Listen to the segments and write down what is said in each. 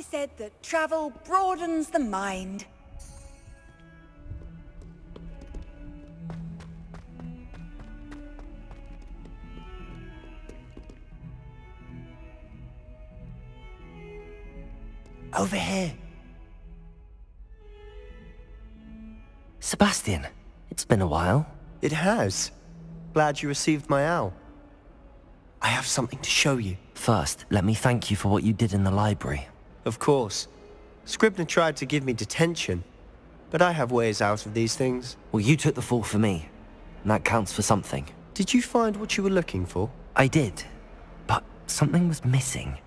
always said that travel broadens the mind. Over here. Sebastian, it's been a while. It has. Glad you received my owl. I have something to show you. First, let me thank you for what you did in the library. Of course. Scribner tried to give me detention, but I have ways out of these things. Well, you took the fall for me, and that counts for something. Did you find what you were looking for? I did, but something was missing.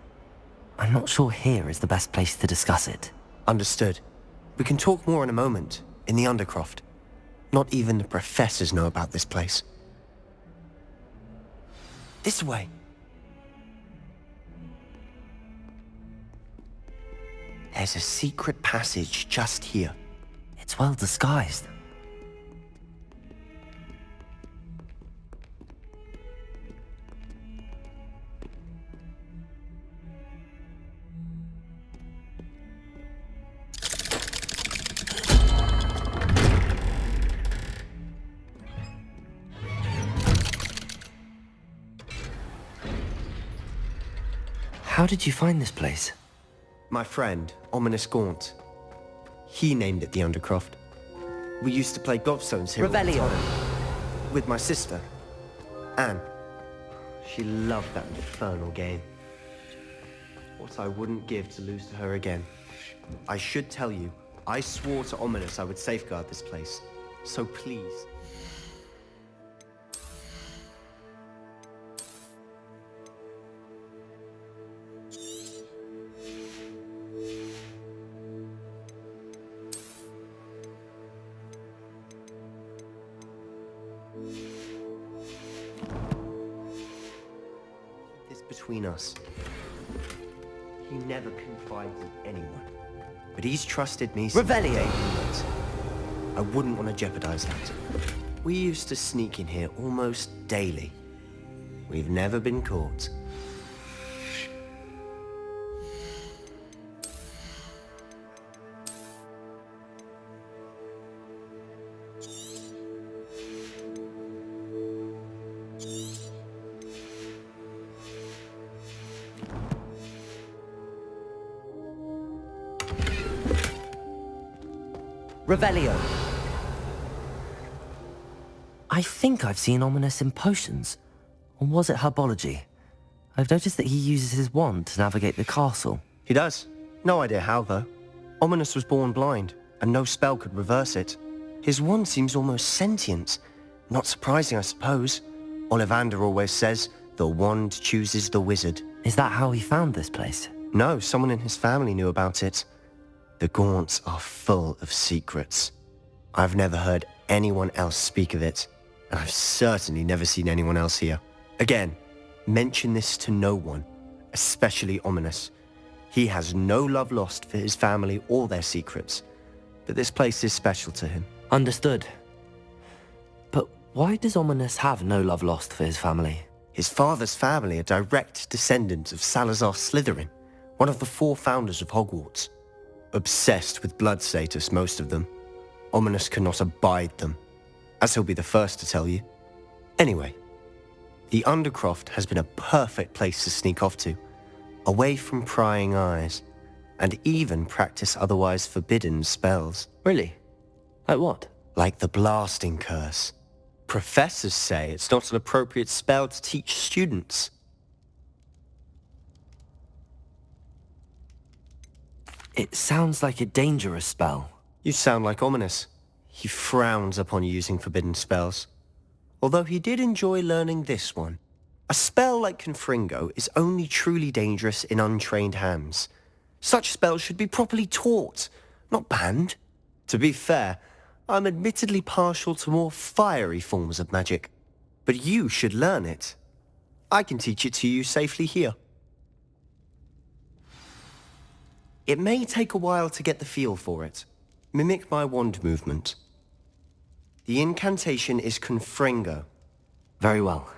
I'm not sure here is the best place to discuss it. Understood. We can talk more in a moment, in the Undercroft. Not even the professors know about this place. This way. There's a secret passage just here. It's well disguised. How did you find this place? My friend, Ominous Gaunt. He named it the Undercroft. We used to play gobstones here all the Revelio. time. With my sister, Anne. She loved that infernal game. What I wouldn't give to lose to her again. I should tell you, I swore to Ominous I would safeguard this place. So please. Between us. He never confided in anyone, but he's trusted me since Revelio. the day he met. I wouldn't want to jeopardize that. We used to sneak in here almost daily. We've never been caught. Revelio. I think I've seen Ominous in potions. Or was it herbology? I've noticed that he uses his wand to navigate the castle. He does. No idea how, though. Ominous was born blind, and no spell could reverse it. His wand seems almost sentient. Not surprising, I suppose. Ollivander always says, the wand chooses the wizard. Is that how he found this place? No, someone in his family knew about it. The Gaunts are full of secrets. I've never heard anyone else speak of it, and I've certainly never seen anyone else here. Again, mention this to no one, especially Ominous. He has no love lost for his family or their secrets, but this place is special to him. Understood. But why does Ominous have no love lost for his family? His father's family are direct descendants of Salazar Slytherin, one of the 4 founders of Hogwarts. Obsessed with blood status, most of them. Ominous cannot abide them, as he'll be the first to tell you. Anyway, the Undercroft has been a perfect place to sneak off to, away from prying eyes, and even practice otherwise forbidden spells. Really? Like what? Like the blasting curse. Professors say it's not an appropriate spell to teach students. It sounds like a dangerous spell. You sound like Ominous. He frowns upon using forbidden spells. Although he did enjoy learning this one. A spell like Confringo is only truly dangerous in untrained hands. Such spells should be properly taught, not banned. To be fair, I'm admittedly partial to more fiery forms of magic. But you should learn it. I can teach it to you safely here. It may take a while to get the feel for it. Mimic my wand movement. The incantation is Confringo. Very well.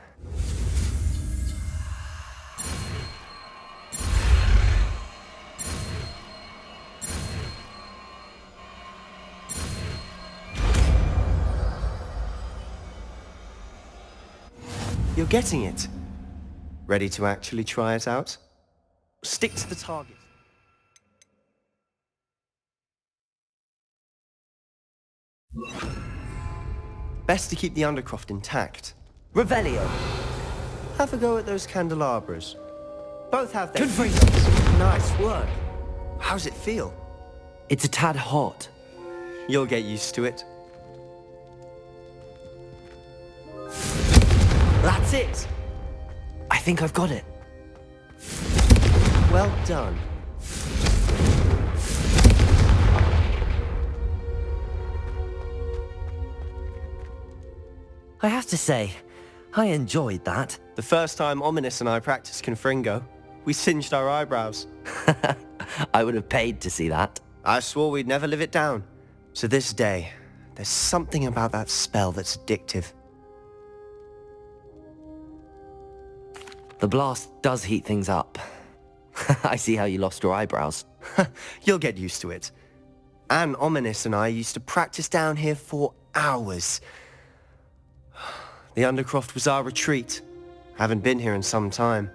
You're getting it. Ready to actually try it out? Stick to the target. Best to keep the Undercroft intact. Revelio. Have a go at those candelabras. Both have their... Confringo. Nice work. How's it feel? It's a tad hot. You'll get used to it. That's it! I think I've got it. Well done. I have to say, I enjoyed that. The first time Ominous and I practiced Confringo, we singed our eyebrows. I would have paid to see that. I swore we'd never live it down. To this day, there's something about that spell that's addictive. The blast does heat things up. I see how you lost your eyebrows. You'll get used to it. Anne, Ominous and I used to practice down here for hours. The Undercroft was our retreat. Haven't been here in some time.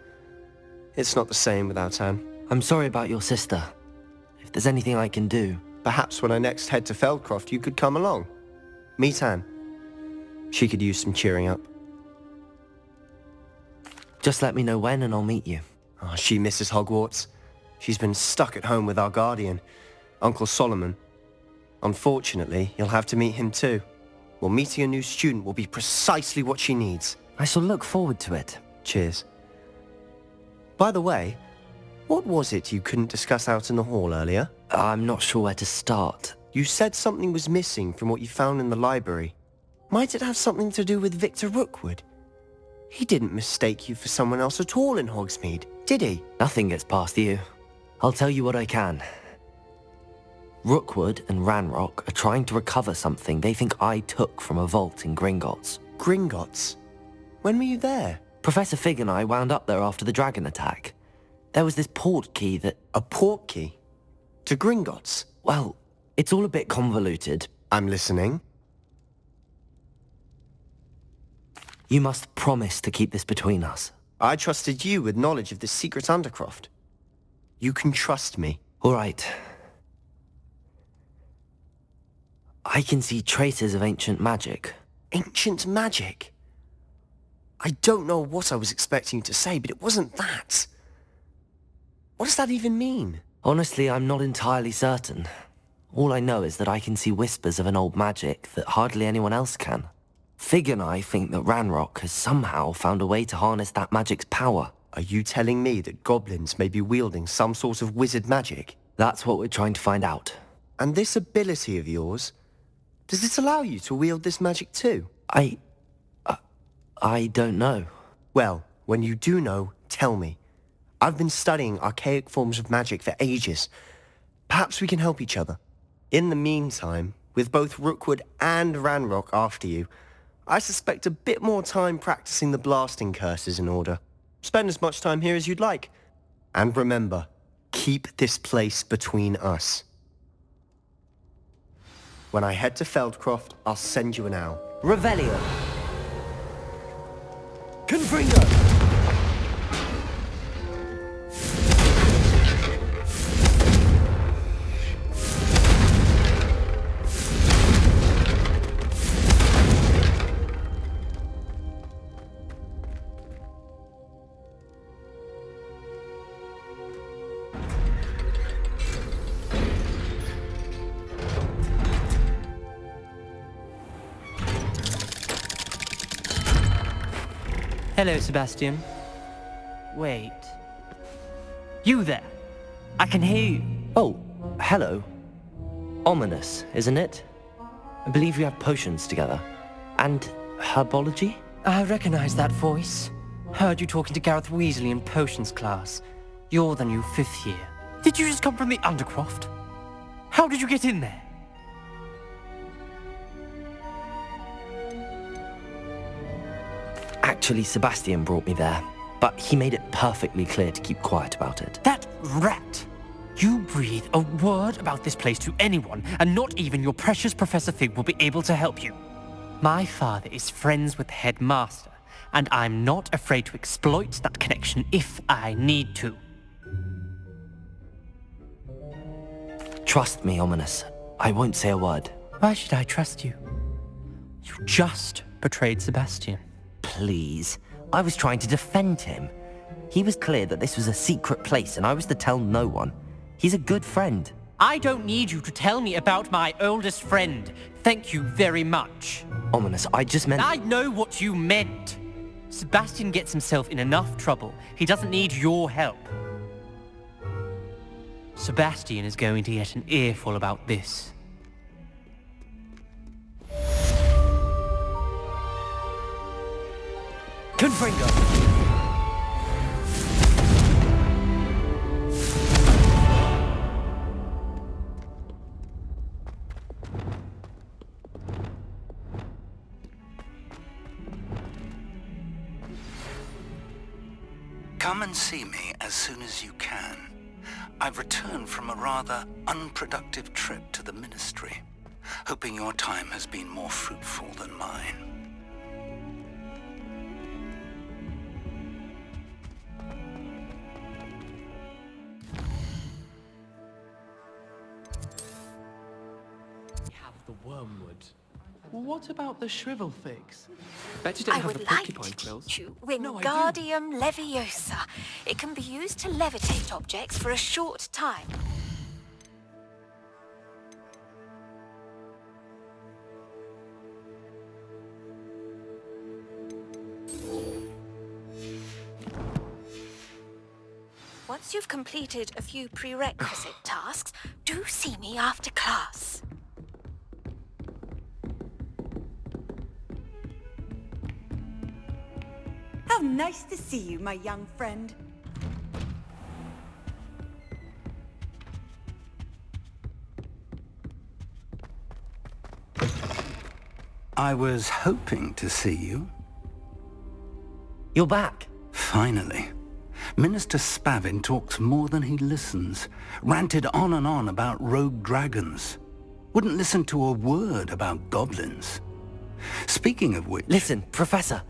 It's not the same without Anne. I'm sorry about your sister. If there's anything I can do... Perhaps when I next head to Feldcroft, you could come along. Meet Anne. She could use some cheering up. Just let me know when and I'll meet you. Oh, she misses Hogwarts. She's been stuck at home with our guardian, Uncle Solomon. Unfortunately, you'll have to meet him too. Well, meeting a new student will be precisely what she needs. I shall look forward to it. Cheers. By the way, what was it you couldn't discuss out in the hall earlier? I'm not sure where to start. You said something was missing from what you found in the library. Might it have something to do with Victor Rookwood? He didn't mistake you for someone else at all in Hogsmeade, did he? Nothing gets past you. I'll tell you what I can. Rookwood and Ranrock are trying to recover something they think I took from a vault in Gringotts. Gringotts? When were you there? Professor Fig and I wound up there after the dragon attack. There was this port key that... A port key? To Gringotts? Well, it's all a bit convoluted. I'm listening. You must promise to keep this between us. I trusted you with knowledge of this secret Undercroft. You can trust me. All right. I can see traces of ancient magic. Ancient magic? I don't know what I was expecting you to say, but it wasn't that. What does that even mean? Honestly, I'm not entirely certain. All I know is that I can see whispers of an old magic that hardly anyone else can. Fig and I think that Ranrock has somehow found a way to harness that magic's power. Are you telling me that goblins may be wielding some sort of wizard magic? That's what we're trying to find out. And this ability of yours, does it allow you to wield this magic too? I don't know. Well, when you do know, tell me. I've been studying archaic forms of magic for ages. Perhaps we can help each other. In the meantime, with both Rookwood and Ranrock after you, I suspect a bit more time practicing the blasting curse is in order. Spend as much time here as you'd like. And remember, keep this place between us. When I head to Feldcroft, I'll send you an owl. Revelio. Confringo. Hello, Sebastian. Wait. You there? I can hear you. Oh, hello. Ominous, isn't it? I believe we have potions together. And herbology? I recognize that voice. Heard you talking to Gareth Weasley in potions class. You're the new 5th year. Did you just come from the Undercroft? How did you get in there? Actually, Sebastian brought me there, but he made it perfectly clear to keep quiet about it. That rat! You breathe a word about this place to anyone, and not even your precious Professor Fig will be able to help you. My father is friends with the headmaster, and I'm not afraid to exploit that connection if I need to. Trust me, Ominous. I won't say a word. Why should I trust you? You just betrayed Sebastian. Please. I was trying to defend him. He was clear that this was a secret place and I was to tell no one. He's a good friend. I don't need you to tell me about my oldest friend. Thank you very much. Ominous, I just meant... I know what you meant. Sebastian gets himself in enough trouble. He doesn't need your help. Sebastian is going to get an earful about this. Confringo! Come and see me as soon as you can. I've returned from a rather unproductive trip to the Ministry, hoping your time has been more fruitful than mine. We have the wormwood. What about the shrivel figs? Bet you I don't have would the like porcupine to quills. teach you No, I do. Wingardium Leviosa. It can be used to levitate objects for a short time. Once you've completed a few prerequisite tasks, do see me after class. How nice to see you, my young friend. I was hoping to see you. You're back. Finally. Minister Spavin talks more than he listens. Ranted on and on about rogue dragons. Wouldn't listen to a word about goblins. Speaking of which... Listen, Professor.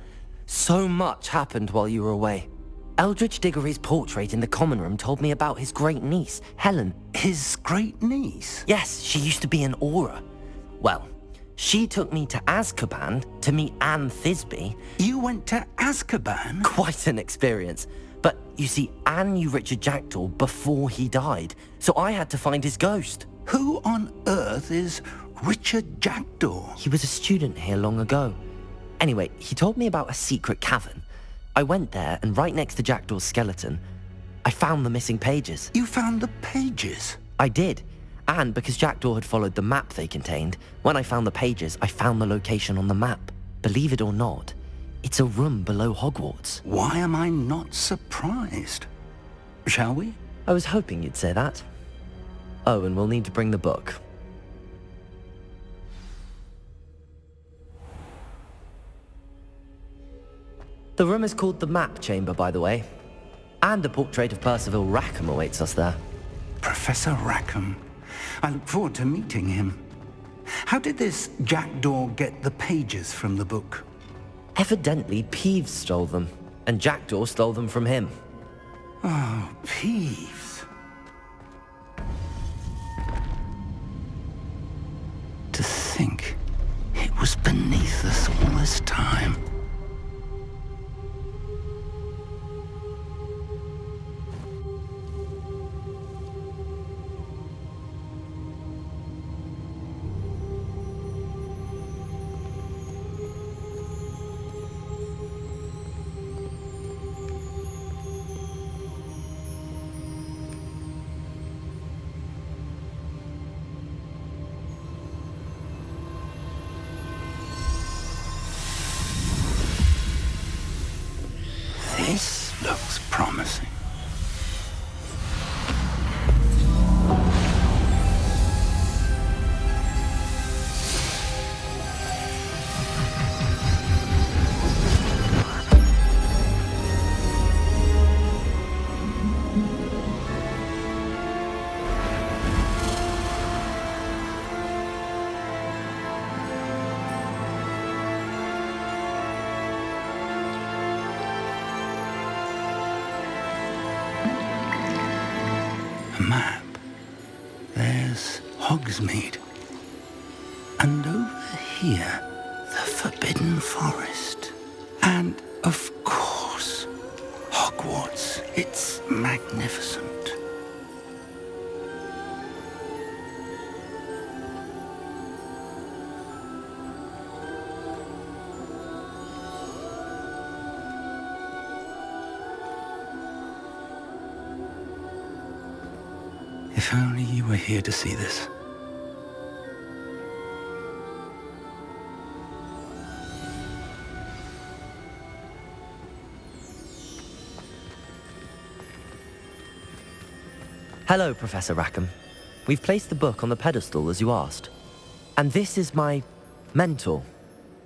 So much happened while you were away. Eldridge Diggory's portrait in the common room told me about his great niece, Helen. His great niece? Yes, she used to be an Auror. Well, she took me to Azkaban to meet Anne Thisbe. You went to Azkaban? Quite an experience. But you see, Anne knew Richard Jackdaw before he died, so I had to find his ghost. Who on earth is Richard Jackdaw? He was a student here long ago. Anyway, he told me about a secret cavern. I went there, and right next to Jackdaw's skeleton, I found the missing pages. You found the pages? I did. And because Jackdaw had followed the map they contained, when I found the pages, I found the location on the map. Believe it or not, it's a room below Hogwarts. Why am I not surprised? Shall we? I was hoping you'd say that. Oh, and we'll need to bring the book. The room is called the Map Chamber, by the way. And a portrait of Percival Rackham awaits us there. Professor Rackham. I look forward to meeting him. How did this Jackdaw get the pages from the book? Evidently, Peeves stole them, and Jackdaw stole them from him. Oh, Peeves. To think it was beneath us all this time. map, there's Hogsmeade. And over here, the Forbidden Forest. And, of course, Hogwarts. It's magnificent. If only you were here to see this. Hello, Professor Rackham. We've placed the book on the pedestal as you asked. And this is my mentor,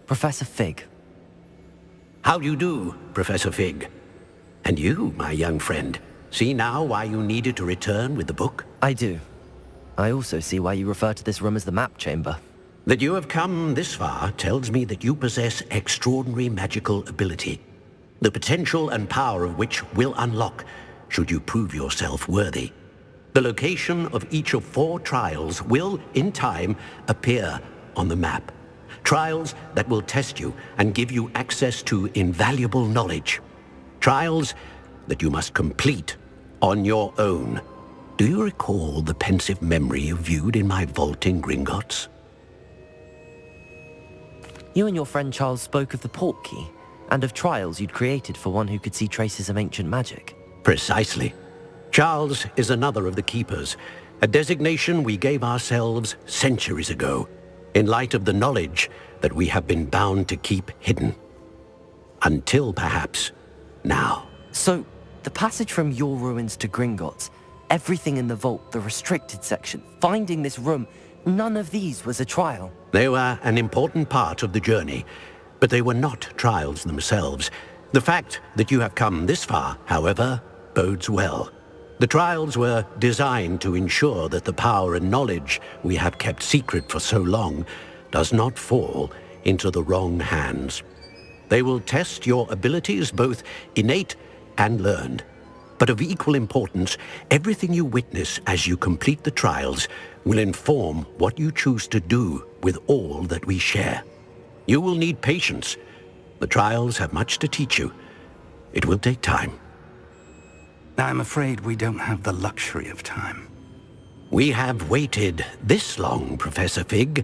Professor Fig. How do you do, Professor Fig? And you, my young friend, see now why you needed to return with the book? I do. I also see why you refer to this room as the map chamber. That you have come this far tells me that you possess extraordinary magical ability, the potential and power of which will unlock should you prove yourself worthy. The location of each of 4 trials will, in time, appear on the map. Trials that will test you and give you access to invaluable knowledge. Trials that you must complete on your own. Do you recall the pensive memory you viewed in my vault in Gringotts? You and your friend Charles spoke of the port key, and of trials you'd created for one who could see traces of ancient magic. Precisely. Charles is another of the Keepers, a designation we gave ourselves centuries ago, in light of the knowledge that we have been bound to keep hidden. Until, perhaps, now. So, the passage from your ruins to Gringotts, everything in the vault, the restricted section, finding this room, none of these was a trial. They were an important part of the journey, but they were not trials themselves. The fact that you have come this far, however, bodes well. The trials were designed to ensure that the power and knowledge we have kept secret for so long does not fall into the wrong hands. They will test your abilities, both innate and learned. But of equal importance, everything you witness as you complete the trials will inform what you choose to do with all that we share. You will need patience. The trials have much to teach you. It will take time. I'm afraid we don't have the luxury of time. We have waited this long, Professor Fig.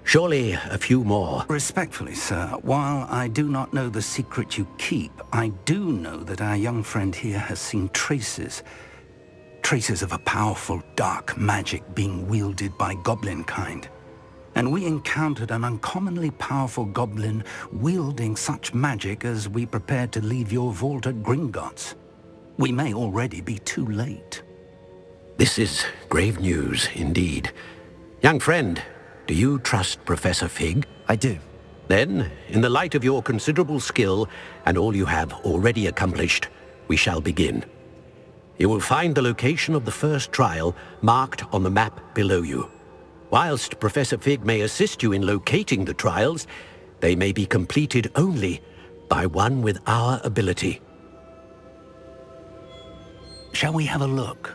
Surely a few more. Respectfully, sir, while I do not know the secret you keep, I do know that our young friend here has seen traces of a powerful dark magic being wielded by goblin kind. And we encountered an uncommonly powerful goblin wielding such magic as we prepared to leave your vault at Gringotts. We may already be too late. This is grave news indeed. Young friend, do you trust Professor Fig? I do. Then, in the light of your considerable skill and all you have already accomplished, we shall begin. You will find the location of the first trial marked on the map below you. Whilst Professor Fig may assist you in locating the trials, they may be completed only by one with our ability. Shall we have a look?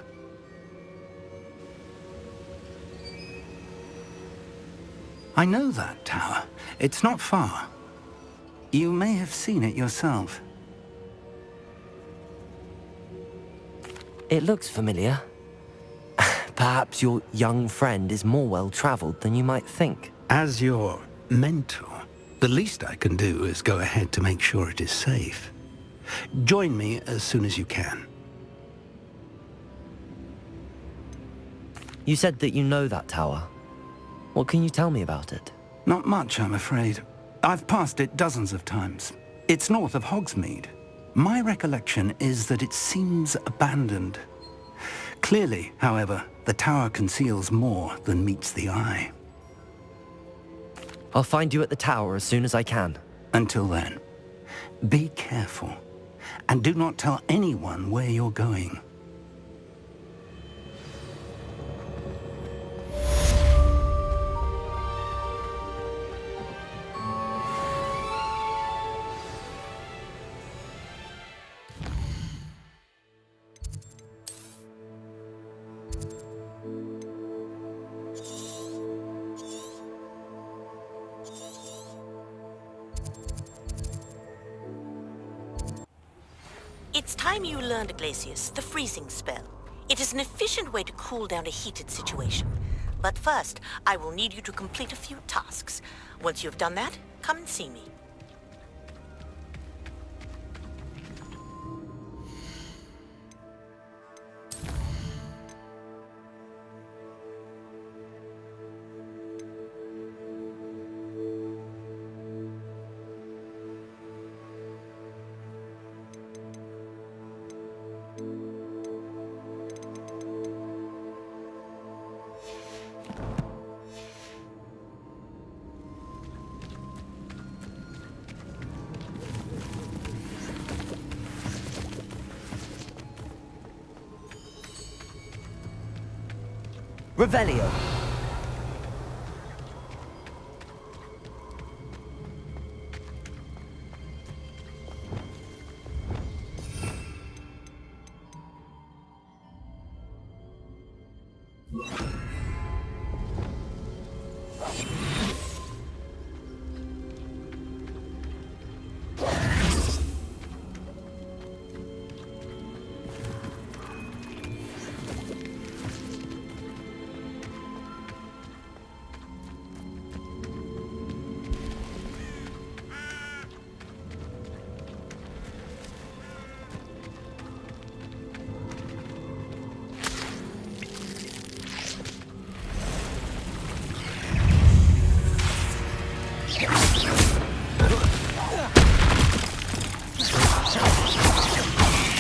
I know that tower. It's not far. You may have seen it yourself. It looks familiar. Perhaps your young friend is more well-traveled than you might think. As your mentor, the least I can do is go ahead to make sure it is safe. Join me as soon as you can. You said that you know that tower. What can you tell me about it? Not much, I'm afraid. I've passed it dozens of times. It's north of Hogsmeade. My recollection is that it seems abandoned. Clearly, however, the tower conceals more than meets the eye. I'll find you at the tower as soon as I can. Until then, be careful, and do not tell anyone where you're going. It's time you learned, Glacius, the freezing spell. It is an efficient way to cool down a heated situation. But first, I will need you to complete a few tasks. Once you have done that, come and see me. Revelio.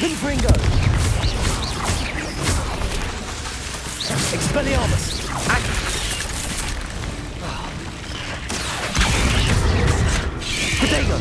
Confringo! Expelliarmus! Protego!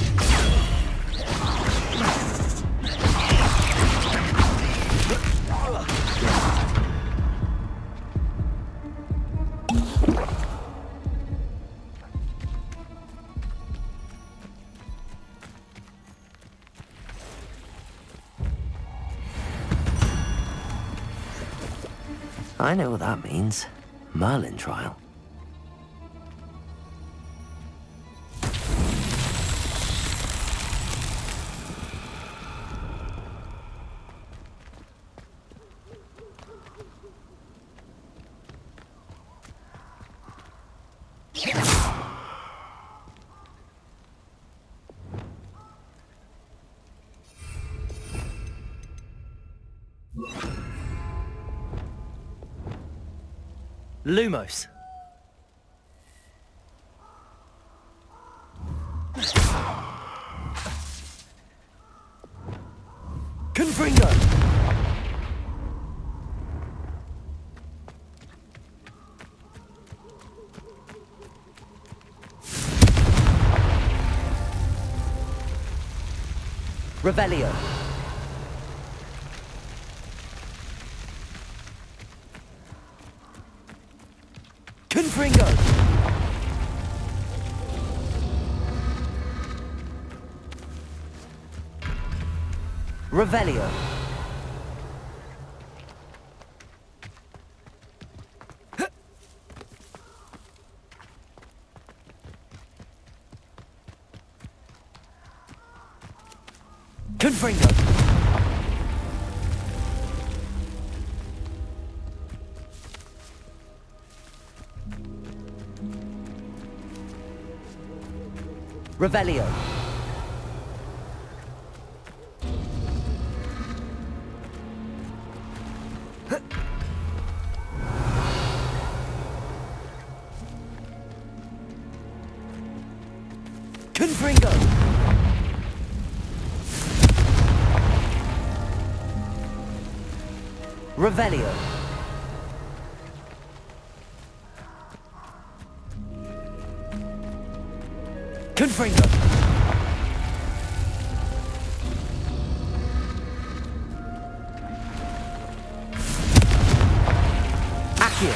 I know what that means. Merlin trial. Lumos. Confringo. Revelio. Confringo! Revelio. Confringo! Revelio. Confringo. Revelio. Confringo. Accio.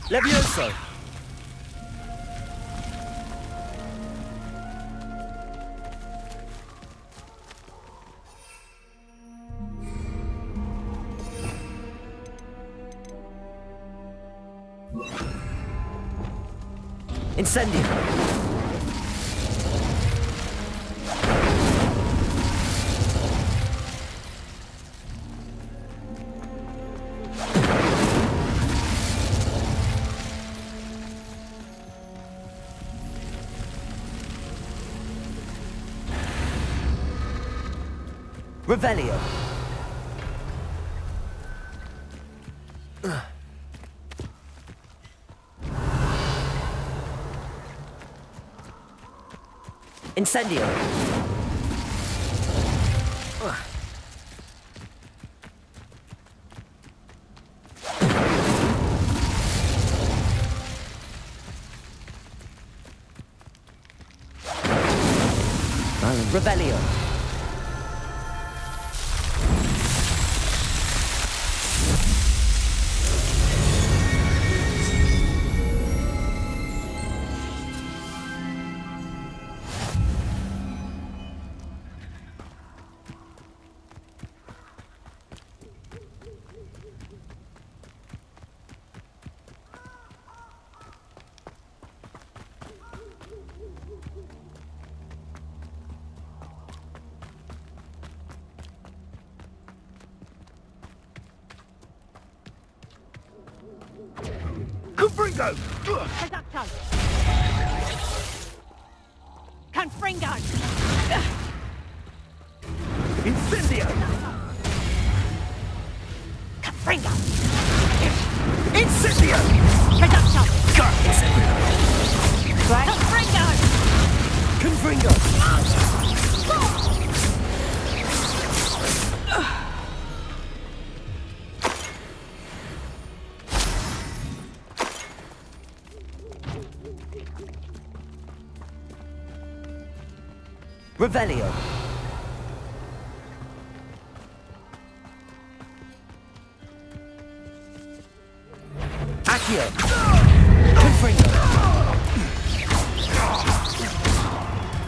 Levioso. Incendio. Revelio. Incendio. Revelio. Confringo! Reducto! Confringo! Incendio! Confringo! Incendio! Reducto! Incendio! Confringo! Confringo. Revelio. Accio. Confringo.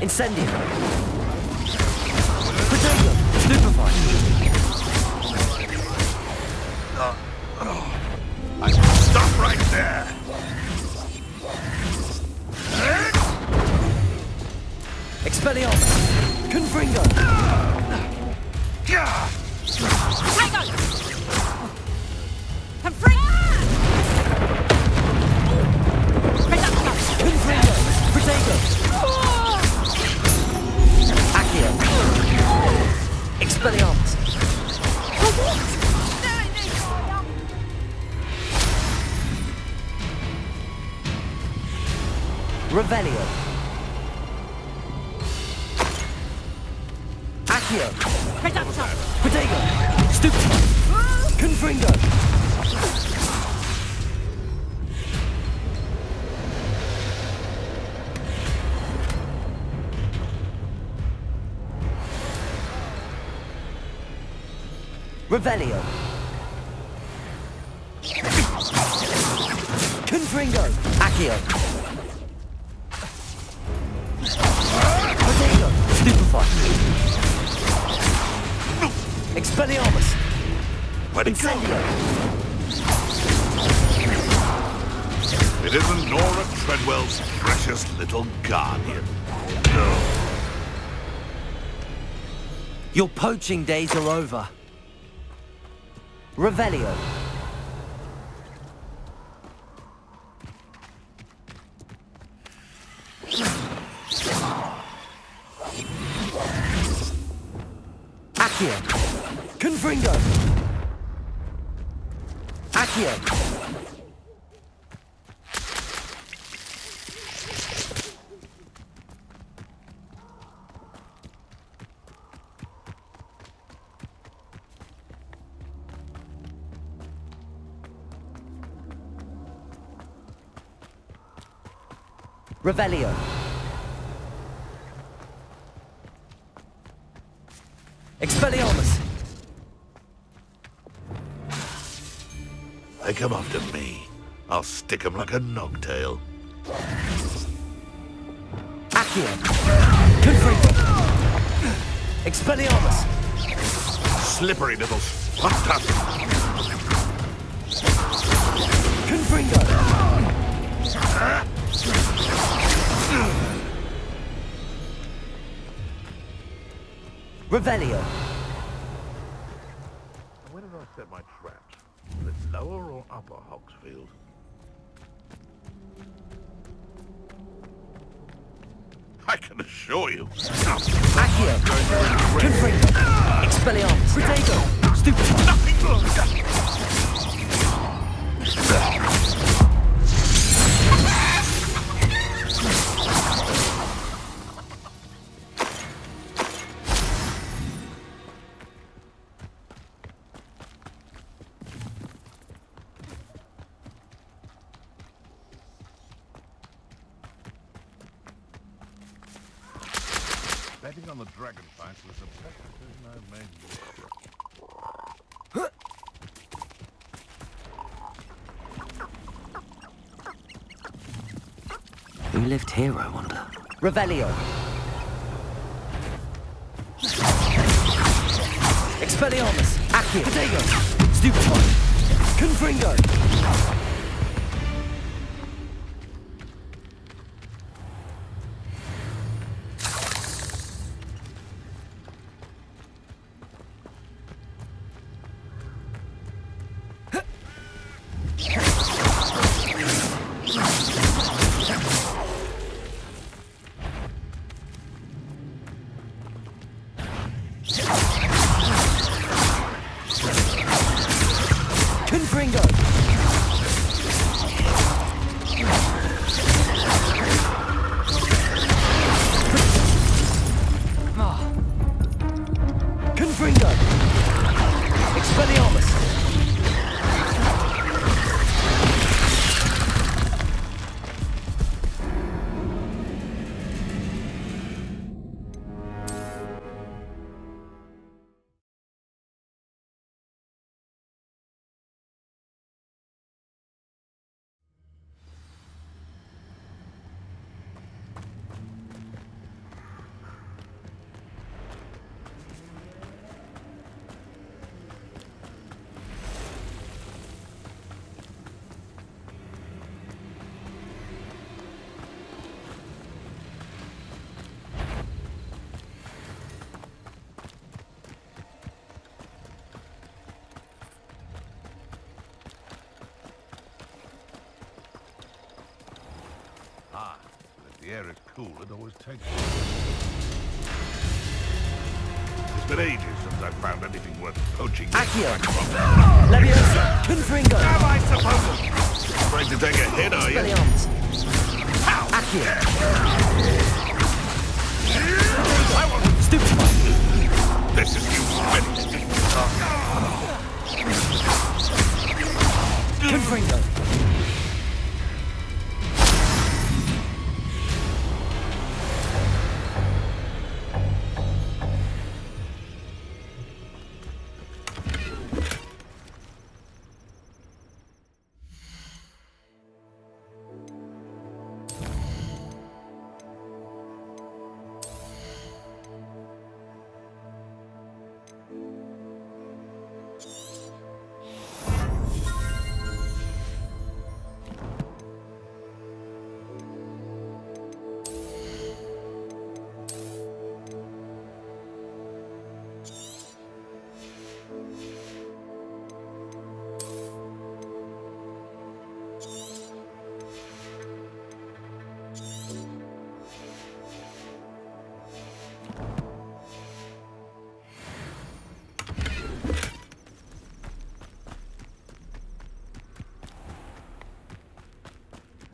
Incendio. Potato. Stupefy. Stop right there! Expelliarmus. Confringo. Confringo! Confringo! Reducto! Confringo. Potato. Accio. Expelliarmus. Revelio. Accio. Reducto! Potato. Stupefy. Confringo. Revelio. Confringo. Accio. Potato. Stupefy. Expelliarmus. Let it go! Incendio. It isn't Nora Treadwell's precious little guardian. No. Your poaching days are over. Revelio. Accio. Confringo. Accio. Revelio. Expelliarmus. They come after me. I'll stick 'em like a nogtail. Accio. Confringo. Expelliarmus. Slippery little spot. Confringo. Revelio. Where did I set my traps? Was it lower or upper Hogsfield? I can assure you. Accio. Confringo. Expelliarmus! Protego! Stupefy! Nothing more! Betting on the dragon fights was the best decision I've made yet. Who lived here, I wonder? Revelio. Expelliarmus. Accio. Protego. Stupefy. Confringo. Confringo! Confringo! Expelliarmus! Ah, if the air is cool, it always takes... It's been ages since I've found anything worth poaching. Accio! Leviosa! Confringo! Am I supposed to? Afraid to take a hit, are you? Expelliarmus! Accio! I want Stupefy! this is you spinning. Confringo!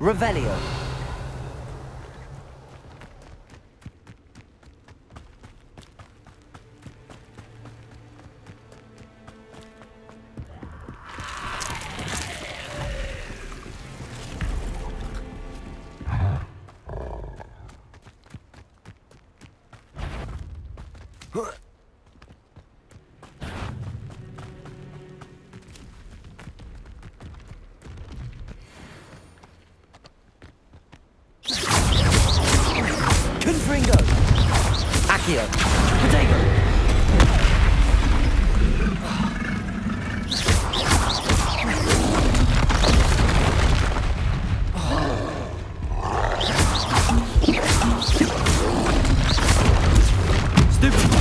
Revelio. Confringo! Accio! Protego! Stupefy!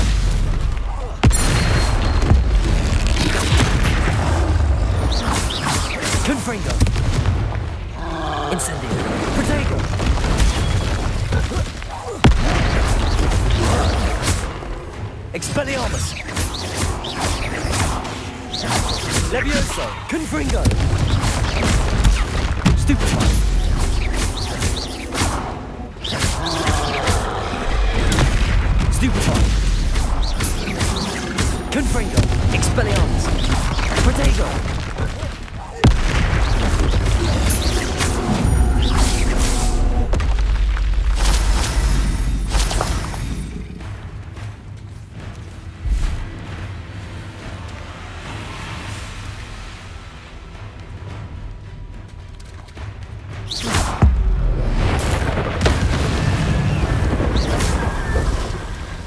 Confringo! Incendio! Protego! Expelliarmus! Levioso! Confringo! Stupefy! Stupefy! Confringo! Expelliarmus! Protego!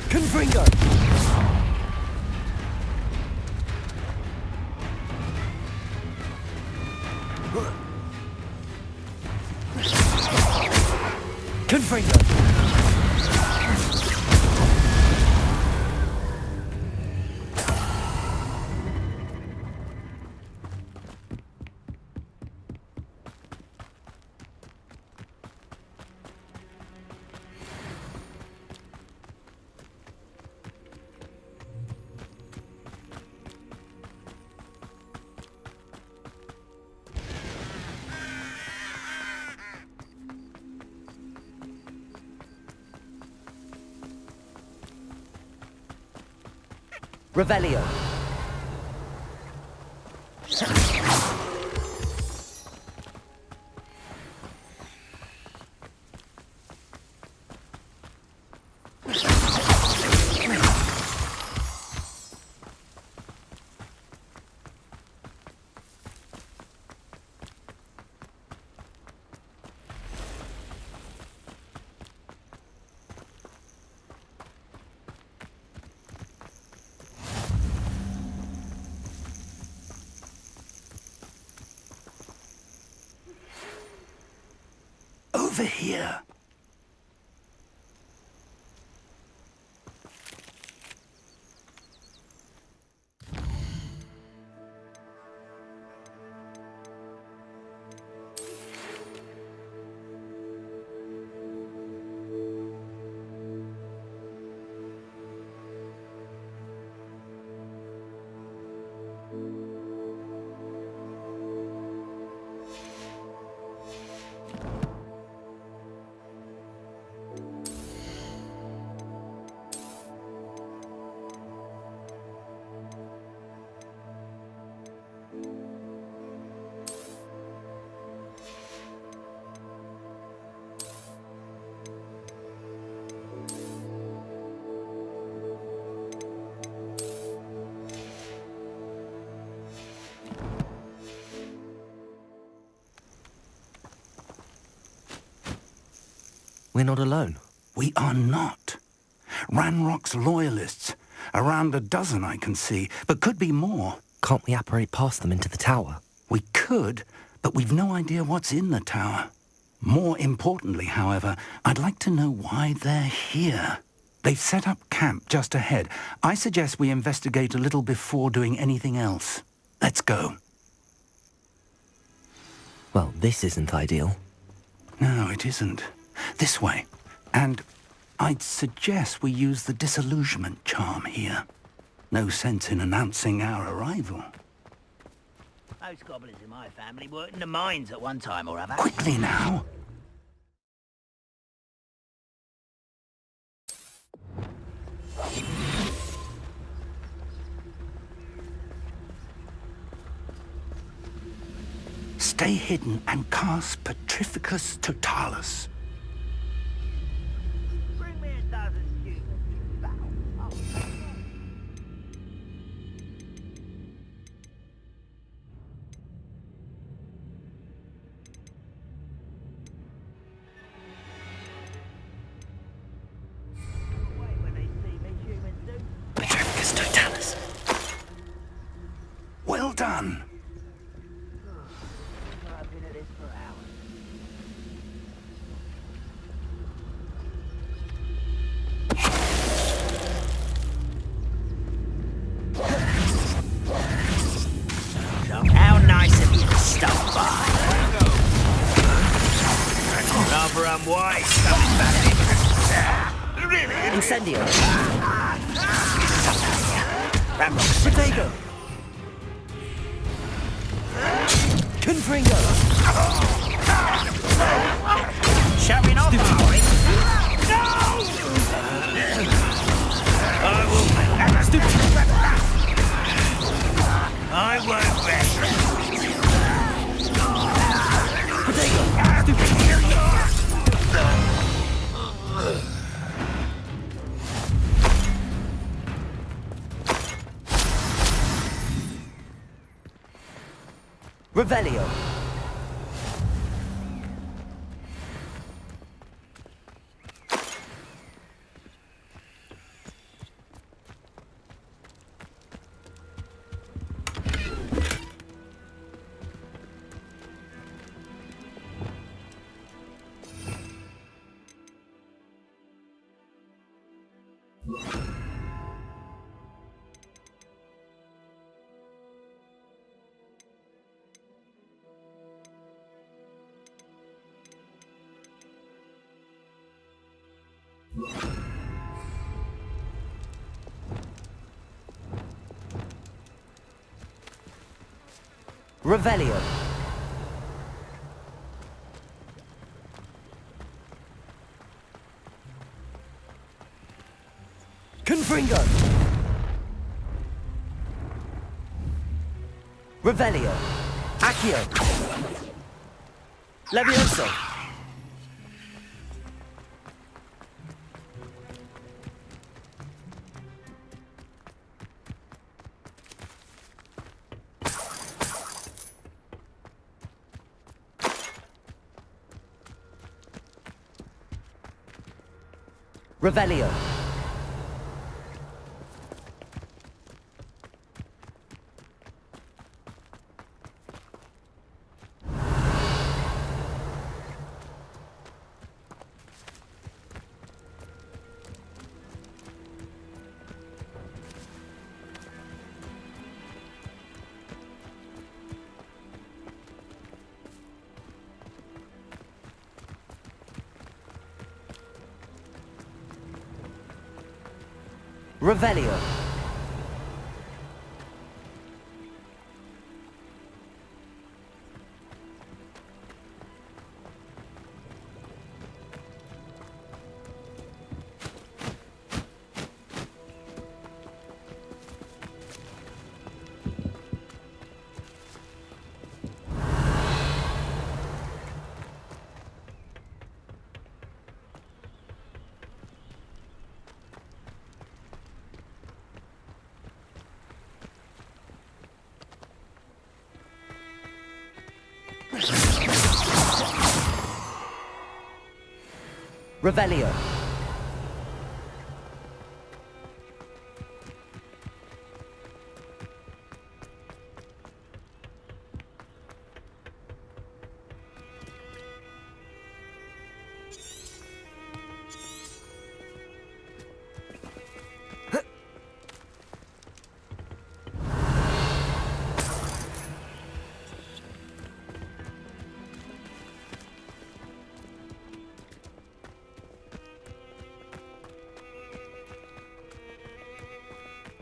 Confringo! Confringo! Revelio. Over here. We're not alone. We are not. Ranrock's loyalists. Around a dozen I can see, but could be more. Can't we apparate past them into the tower? We could, but we've no idea what's in the tower. More importantly, however, I'd like to know why they're here. They've set up camp just ahead. I suggest we investigate a little before doing anything else. Let's go. Well, this isn't ideal. No, it isn't. This way. And I'd suggest we use the disillusionment charm here. No sense in announcing our arrival. Most goblins in my family worked in the mines at one time or other. Quickly now. Stay hidden and cast Petrificus Totalis. Bring me a dozen students. Petrificus Totalis. Well done. I've been at this for hours. How nice of you to stop by. Rather unwise coming back here. Really? Incendio. Ramrock. Protego. Confringo! Showing off, are we? I won't rest. Revelio. Revelio. Confringo. Revelio. Accio. Levioso. Revelio. Revelio. Revelio.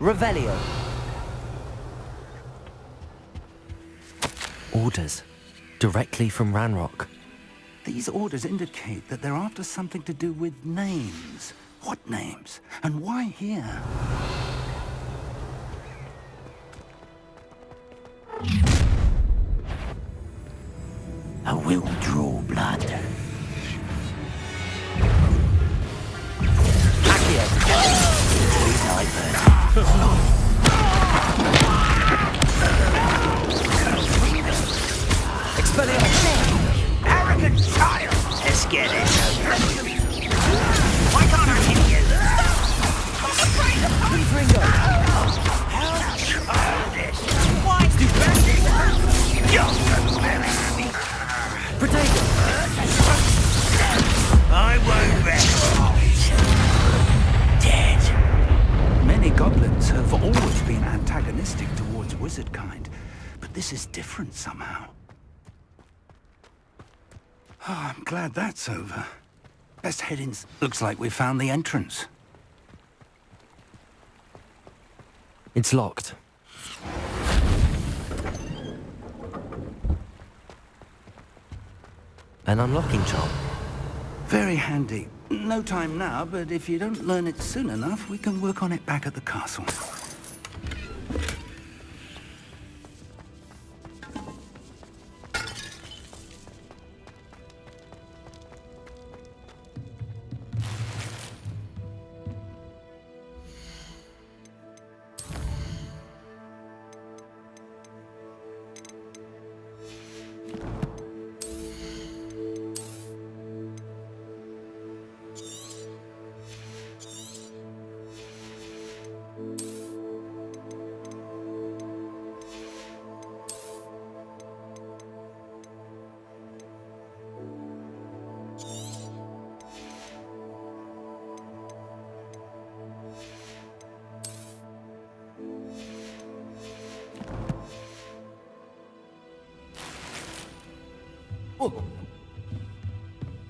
Revelio. Orders. Directly from Ranrock. These orders indicate that they're after something to do with names. What names? And why here? I will draw blood. Arrogant child! Let's get it. Why can't I hit you? Confringo. Why do Potato. I won't rest. Dead. Many goblins have always been antagonistic towards wizard kind, but this is different somehow. Oh, I'm glad that's over. Best head in. Looks like we found the entrance. It's locked. An unlocking charm. Very handy. No time now, but if you don't learn it soon enough, we can work on it back at the castle.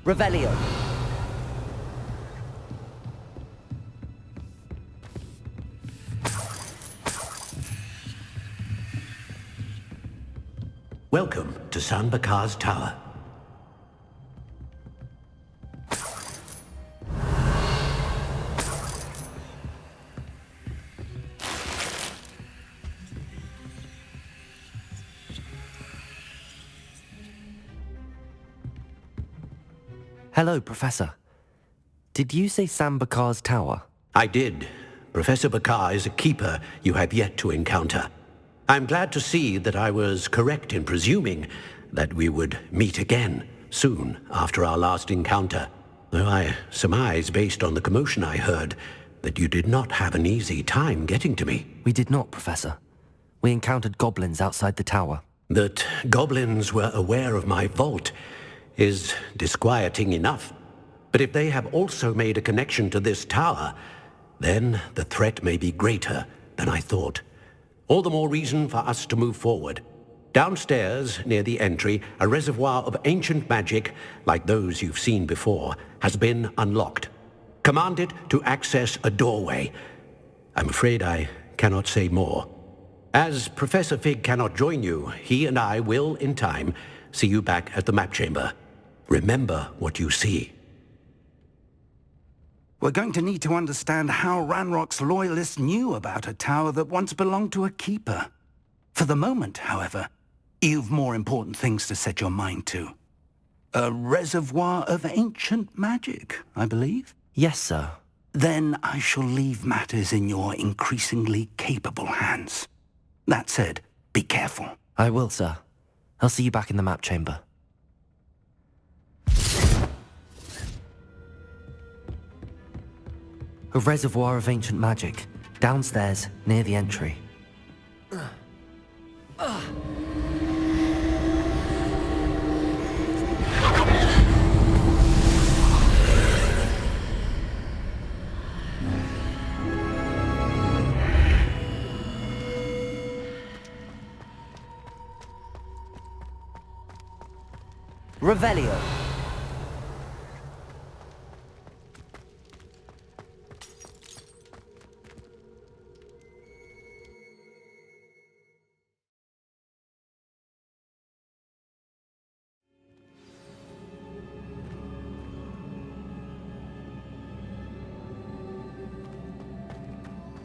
Revelio. Welcome to San Bakar's Tower. Hello, Professor. Did you say Sam Bakar's tower? I did. Professor Bakar is a keeper you have yet to encounter. I'm glad to see that I was correct in presuming that we would meet again soon after our last encounter, though I surmise, based on the commotion I heard, that you did not have an easy time getting to me. We did not, Professor. We encountered goblins outside the tower. That goblins were aware of my vault is disquieting enough. But if they have also made a connection to this tower, then the threat may be greater than I thought. All the more reason for us to move forward. Downstairs, near the entry, a reservoir of ancient magic, like those you've seen before, has been unlocked. Command it to access a doorway. I'm afraid I cannot say more. As Professor Fig cannot join you, he and I will, in time, see you back at the map chamber. Remember what you see. We're going to need to understand how Ranrock's loyalists knew about a tower that once belonged to a keeper. For the moment, however, you've more important things to set your mind to. A reservoir of ancient magic, I believe? Yes, sir. Then I shall leave matters in your increasingly capable hands. That said, be careful. I will, sir. I'll see you back in the map chamber. A reservoir of ancient magic, downstairs, near the entry. Revelio.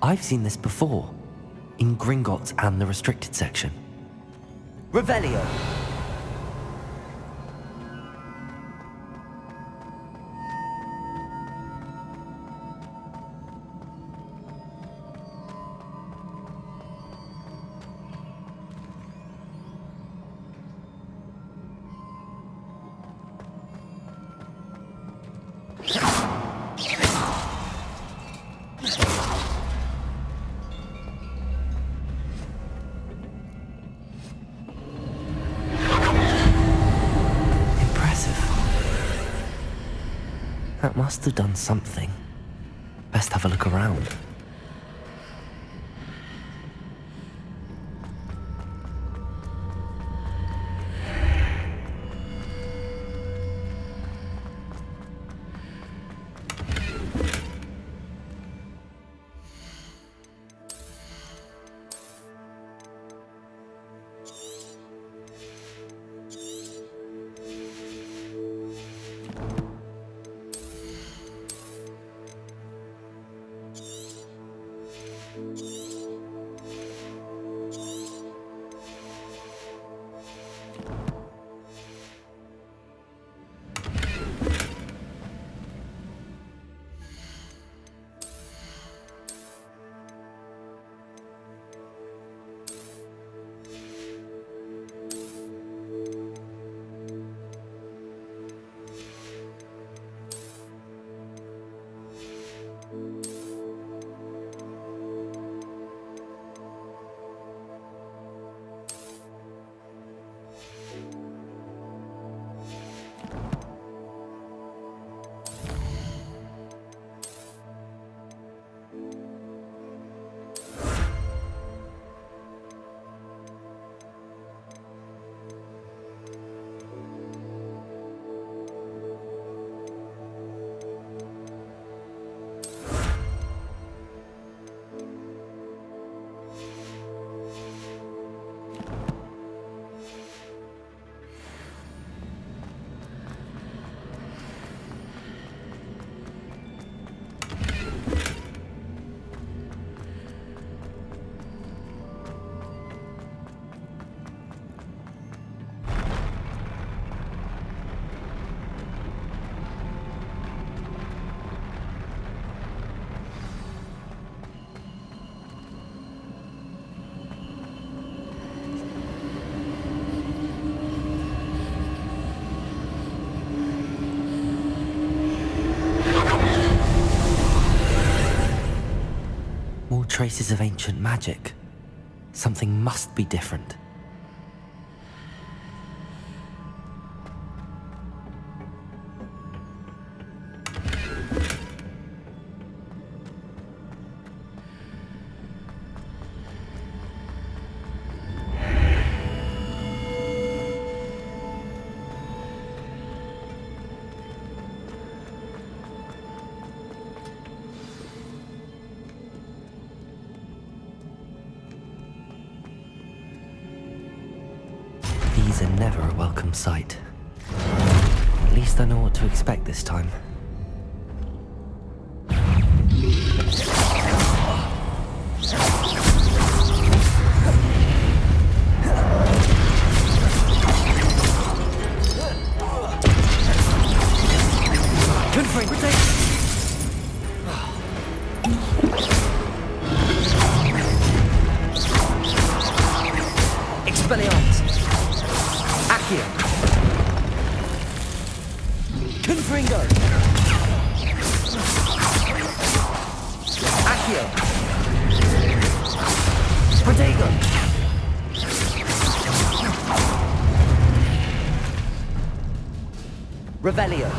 I've seen this before, in Gringotts and the restricted section. Revelio. That must have done something. Best have a look around. More traces of ancient magic. Something must be different. These are never a welcome sight. At least I know what to expect this time. Expelliarmus! Accio! Confringo! Accio! Protego! Revelio!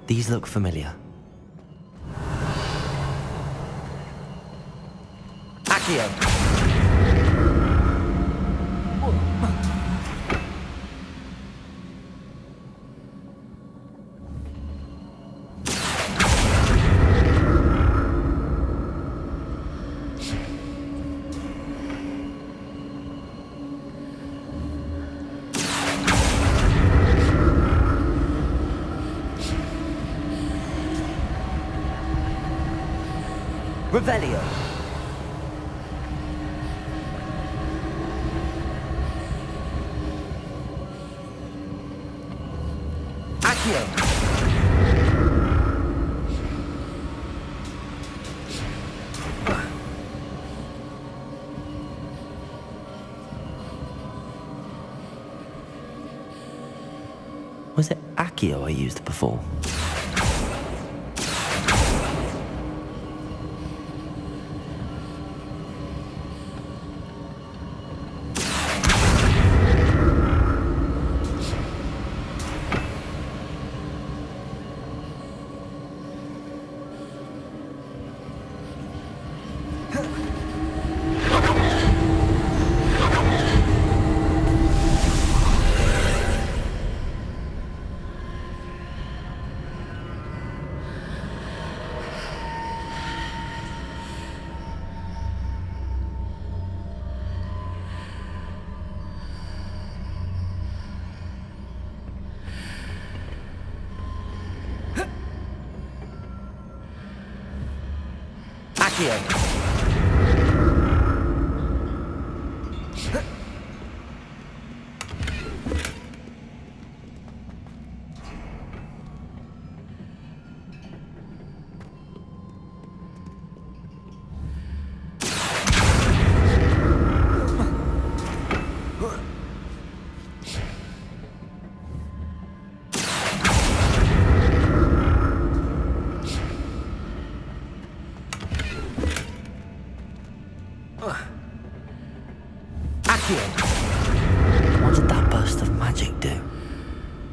These look familiar. Accio! Revelio! Accio! Was it Accio I used before? Accio! What did that burst of magic do?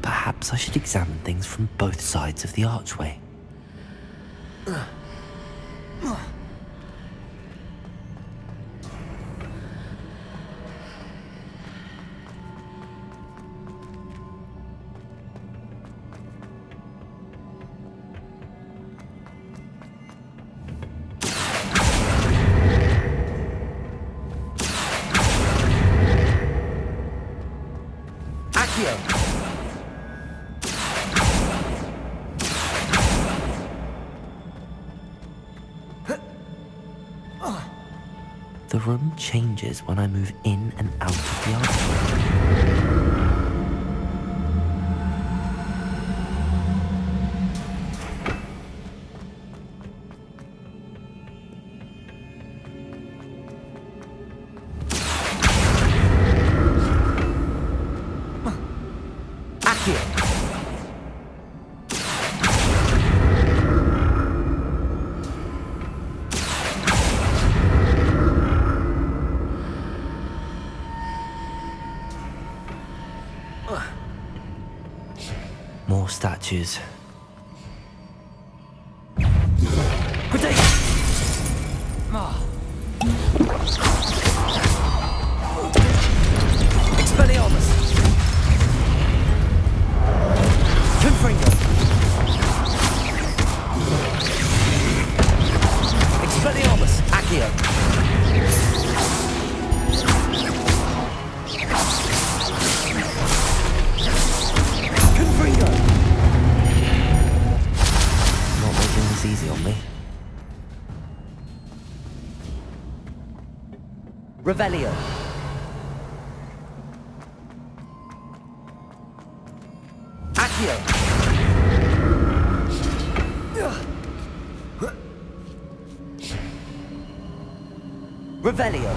Perhaps I should examine things from both sides of the archway. The room changes when I move in and out of the archway. More statues. Protect! Expelliarmus! Confringo! Expelliarmus! Accio! Confringo! Not making this easy on me. Revelio. Accio. Revelio.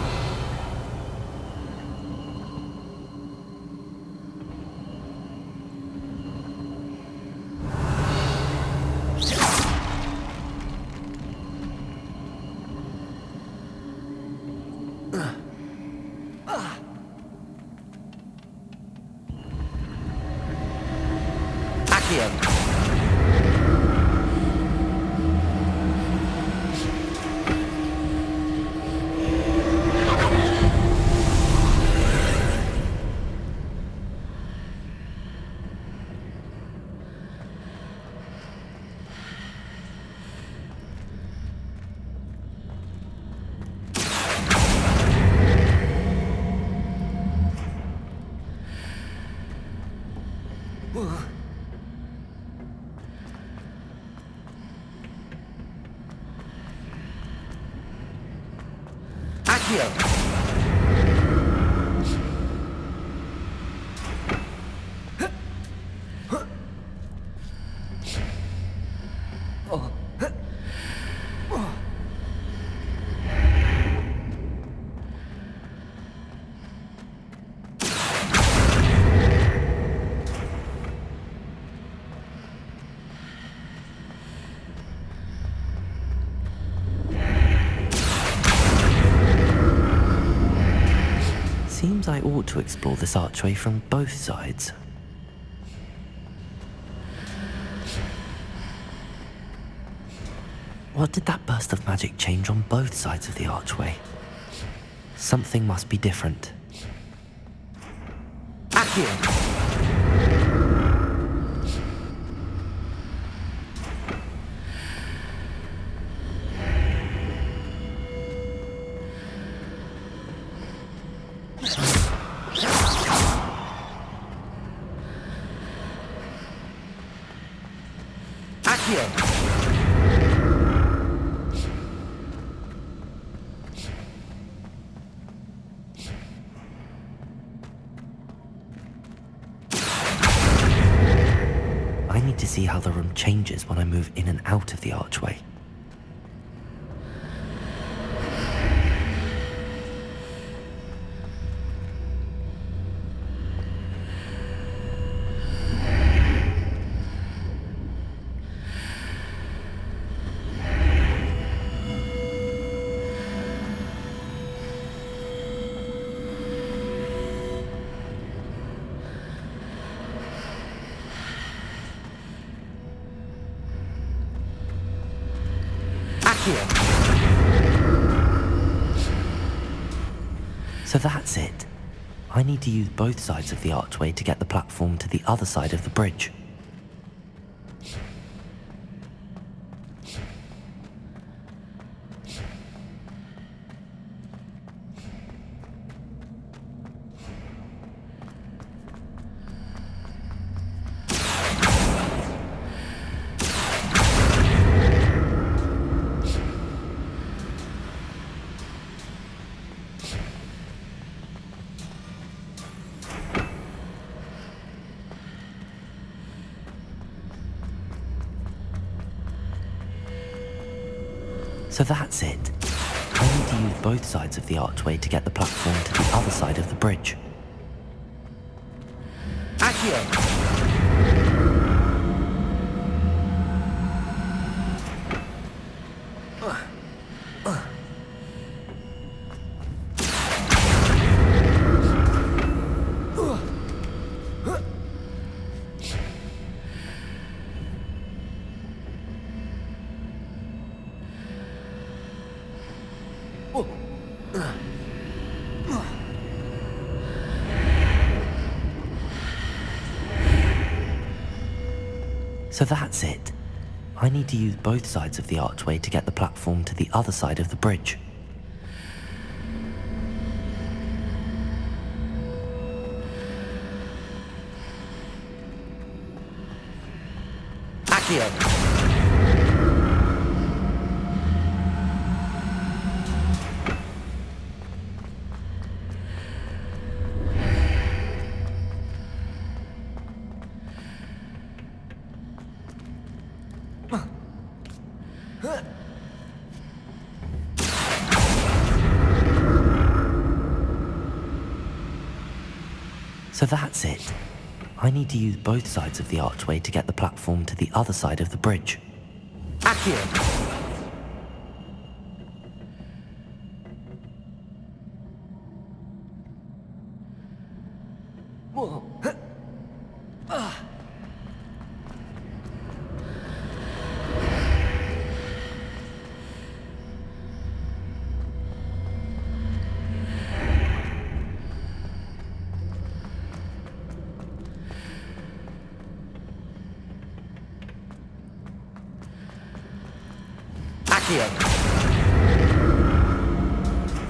Accio. Seems I ought to explore this archway from both sides. What did that burst of magic change on both sides of the archway? Something must be different. Accio! I need to see how the room changes when I move in and out of the archway. So that's it. I need to use both sides of the archway to get the platform to the other side of the bridge. So that's it. I need to use both sides of the archway to get the platform to the other side of the bridge. Accio! So that's it. I need to use both sides of the archway to get the platform to the other side of the bridge. Accio! So that's it. I need to use both sides of the archway to get the platform to the other side of the bridge. Accio!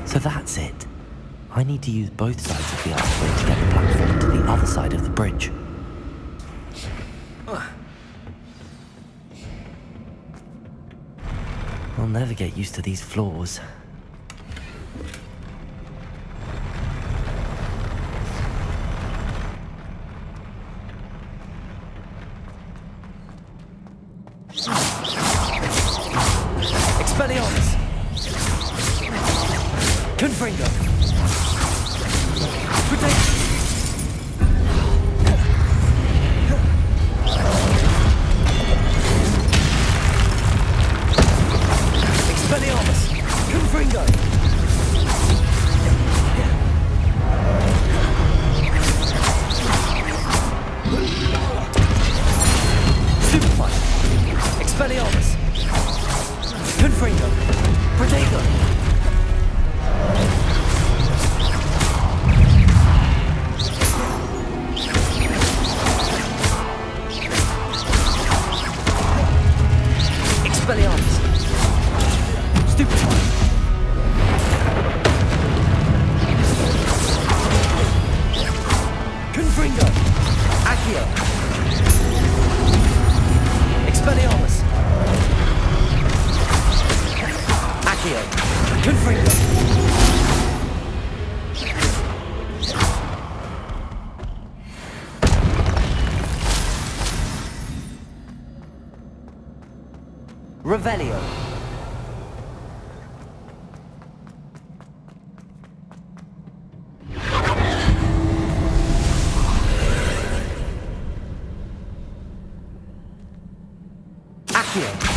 So that's it. I need to use both sides of the archway to get the platform to the other side of the bridge. I'll never get used to these floors. Expelliarmus! Confringo! Protect! Expelliarmus! Confringo! Superfire! Expelliarmus! Confringo! Protego! Expelliarmus! Stupefy! Confringo! Accio! Expelliarmus! Accio! Confringo! Revelio. Accio.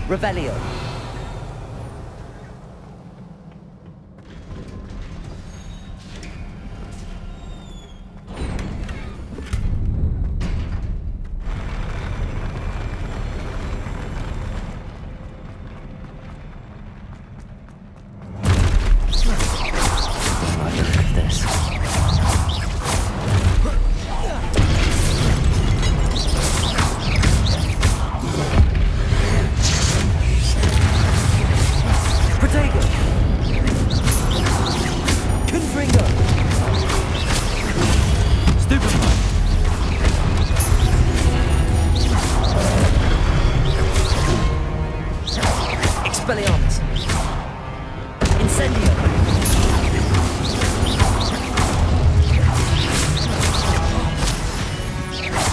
Revelio. Confringo! Stupefy! Expelliarmus! Incendio!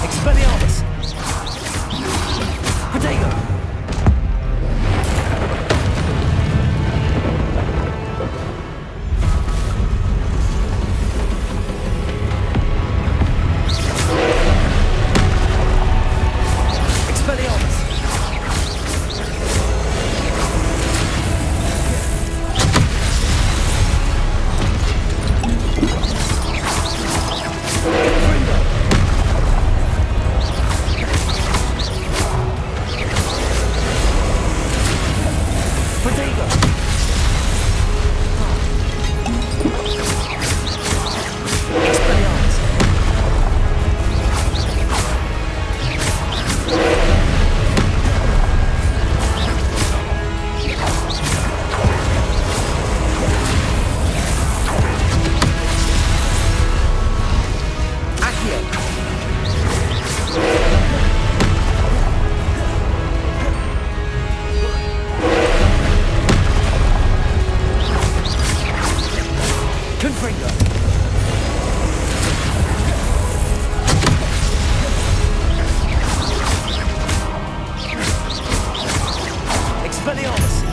Expelliarmus! Protego! Expelliarmus!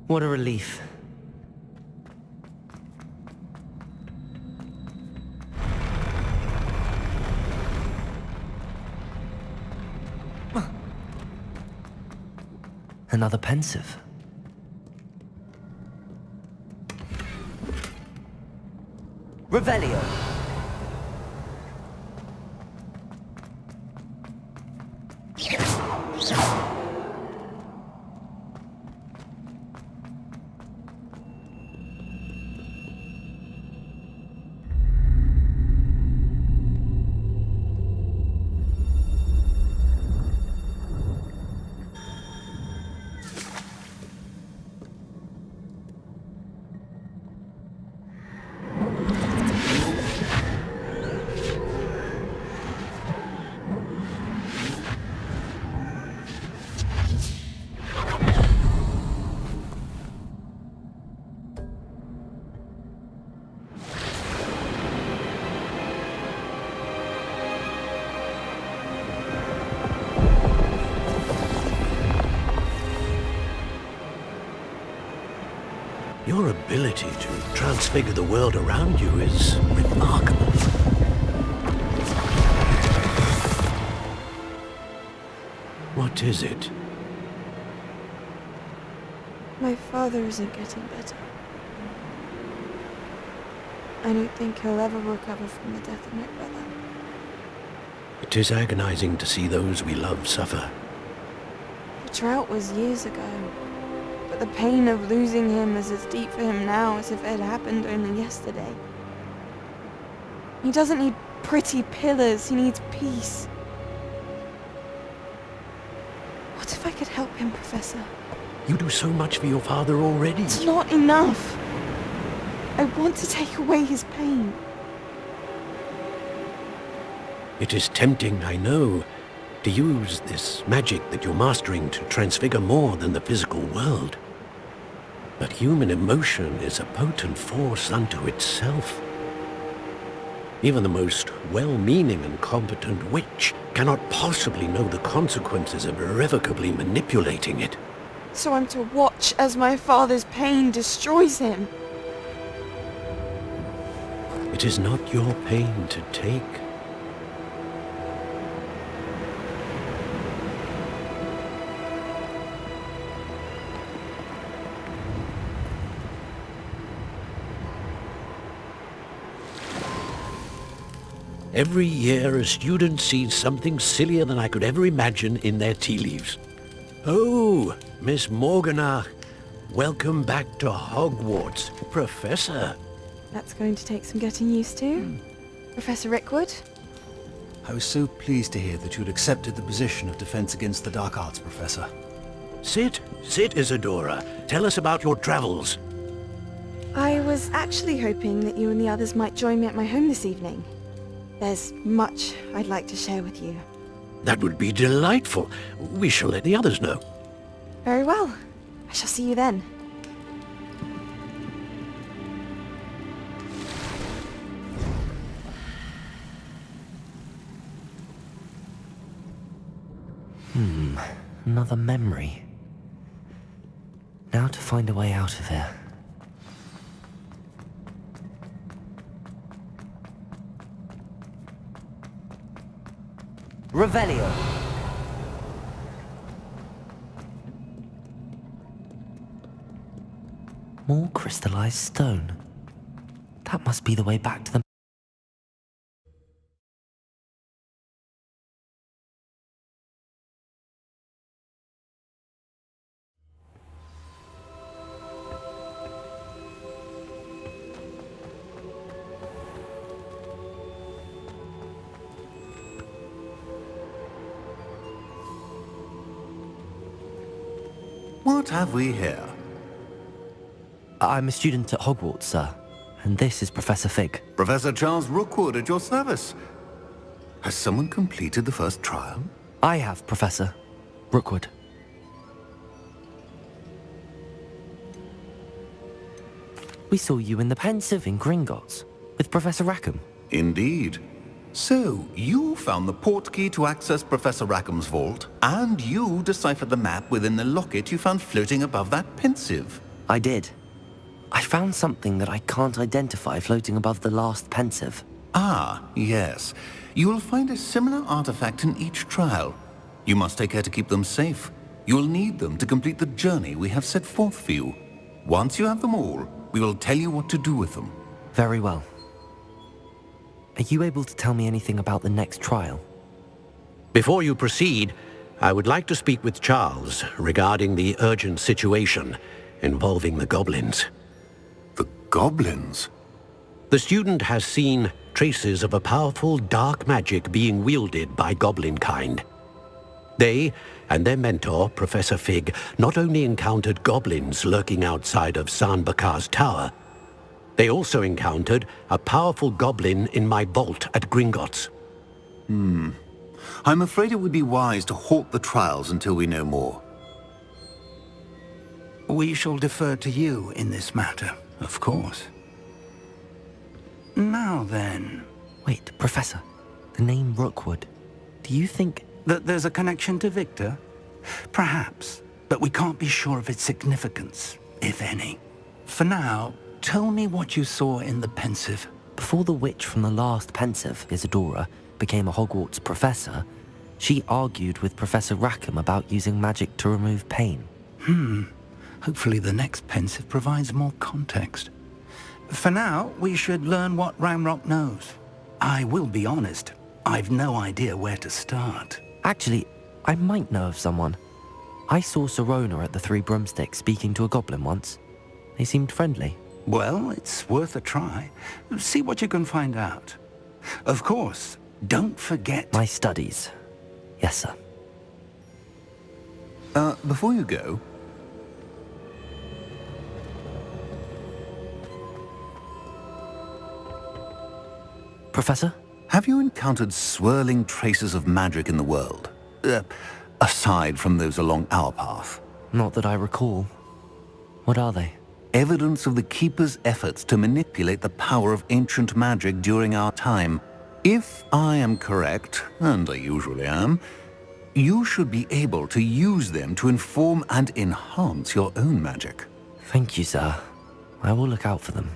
What a relief. Another pensive. Revelio. ability to transfigure the world around you is remarkable. What is it? My father isn't getting better. I don't think he'll ever recover from the death of my brother. It is agonizing to see those we love suffer. The drought was years ago, but the pain of losing him is as deep for him now as if it had happened only yesterday. He doesn't need pretty pillars, he needs peace. What if I could help him, Professor? You do so much for your father already. It's not enough. I want to take away his pain. It is tempting, I know, to use this magic that you're mastering to transfigure more than the physical world. But human emotion is a potent force unto itself. Even the most well-meaning and competent witch cannot possibly know the consequences of irrevocably manipulating it. So I'm to watch as my father's pain destroys him. It is not your pain to take. Every year a student sees something sillier than I could ever imagine in their tea leaves. Oh, Miss Morganach, welcome back to Hogwarts, Professor. That's going to take some getting used to. Professor Rickwood? I was so pleased to hear that you'd accepted the position of Defense Against the Dark Arts, Professor. Sit, Isadora. Tell us about your travels. I was actually hoping that you and the others might join me at my home this evening. There's much I'd like to share with you. That would be delightful. We shall let the others know. Very well. I shall see you then. Another memory. Now to find a way out of here. Revelio. More crystallized stone. That must be the way back to the... What have we here? I'm a student at Hogwarts, sir. And this is Professor Fig. Professor Charles Rookwood at your service. Has someone completed the first trial? I have, Professor Rookwood. We saw you in the Pensive in Gringotts with Professor Rackham. Indeed. So, you found the portkey to access Professor Rackham's vault, and you deciphered the map within the locket you found floating above that Pensive. I did. I found something that I can't identify floating above the last Pensive. Ah, yes. You will find a similar artifact in each trial. You must take care to keep them safe. You will need them to complete the journey we have set forth for you. Once you have them all, we will tell you what to do with them. Very well. Are you able to tell me anything about the next trial? Before you proceed, I would like to speak with Charles regarding the urgent situation involving the goblins. The goblins? The student has seen traces of a powerful dark magic being wielded by goblin kind. They and their mentor, Professor Fig, not only encountered goblins lurking outside of San Bakar's tower, they also encountered a powerful goblin in my vault at Gringotts. I'm afraid it would be wise to halt the trials until we know more. We shall defer to you in this matter, of course. Now then... Wait, Professor. The name Rookwood. Do you think... that there's a connection to Victor? Perhaps, but we can't be sure of its significance, if any. For now, tell me what you saw in the pensive. Before the witch from the last pensive, Isadora, became a Hogwarts professor, she argued with Professor Rackham about using magic to remove pain. Hopefully the next pensive provides more context. For now, we should learn what Ranrock knows. I will be honest, I've no idea where to start. Actually, I might know of someone. I saw Sirona at the Three Broomsticks speaking to a goblin once. They seemed friendly. Well, it's worth a try. See what you can find out. Of course, don't forget... My studies. Yes, sir. Before you go... Professor? Have you encountered swirling traces of magic in the world? Aside from those along our path? Not that I recall. What are they? Evidence of the Keeper's efforts to manipulate the power of ancient magic during our time. If I am correct, and I usually am, you should be able to use them to inform and enhance your own magic. Thank you, sir. I will look out for them.